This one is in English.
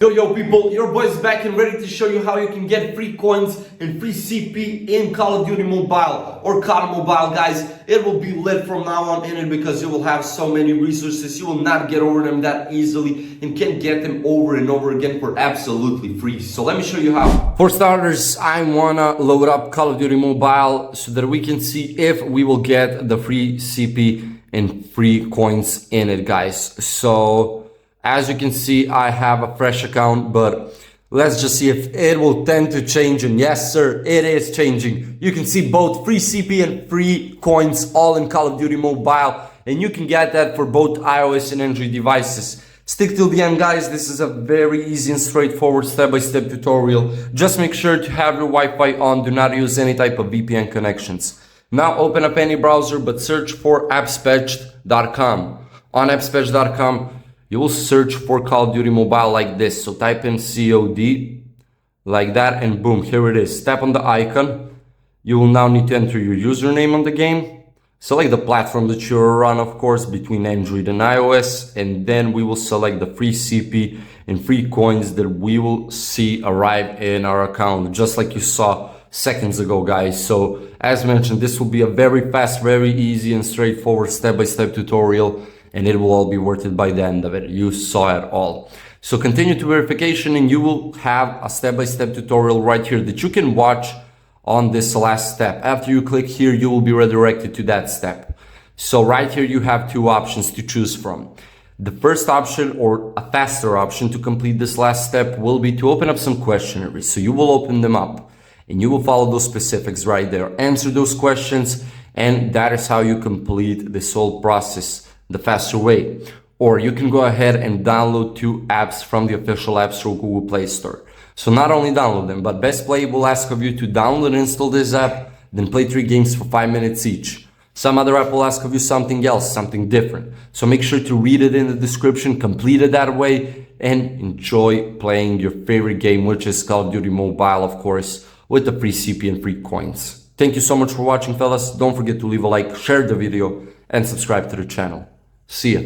Yo people, your boy's back and ready to show you how you can get free coins and free CP in Call of Duty Mobile or COD Mobile, guys. It will be lit from now on in it because you will have so many resources. You will not get over them that easily and can get them over and over again for absolutely free. So let me show you how. For starters, I wanna load up Call of Duty Mobile so that we can see if we will get the free CP and free coins in it, guys. So as you can see, I have a fresh account, but let's just see if it will tend to change. And yes, sir, it is changing. You can see both free CP and free coins all in Call of Duty Mobile, and you can get that for both iOS and Android devices. Stick till the end, guys. This is a very easy and straightforward step-by-step tutorial. Just make sure to have your Wi-Fi on. Do not use any type of VPN connections. Now open up any browser, but search for appspatched.com. On appspatched.com, you will search for Call of Duty Mobile like this. So type in COD like that and boom, here it is. Tap on the icon. You will now need to enter your username on the game. Select the platform that you're on, of course, between Android and iOS. And then we will select the free CP and free coins that we will see arrive in our account, just like you saw seconds ago, guys. So as mentioned, this will be a very fast, very easy and straightforward step-by-step tutorial, and it will all be worth it by the end of it. You saw it all. So continue to verification and you will have a step-by-step tutorial right here that you can watch on this last step. After you click here, you will be redirected to that step. So right here, you have two options to choose from. The first option, or a faster option to complete this last step, will be to open up some questionnaires. So you will open them up and you will follow those specifics right there. Answer those questions, and that is how you complete this whole process the faster way. Or you can go ahead and download two apps from the official App Store Google Play Store. So not only download them, but Best Play will ask of you to download and install this app, then play 3 games for 5 minutes each. Some other app will ask of you something else, something different. So make sure to read it in the description, complete it that way, and enjoy playing your favorite game, which is Call of Duty Mobile, of course, with the free CP and free coins. Thank you so much for watching, fellas. Don't forget to leave a like, share the video, and subscribe to the channel. See ya.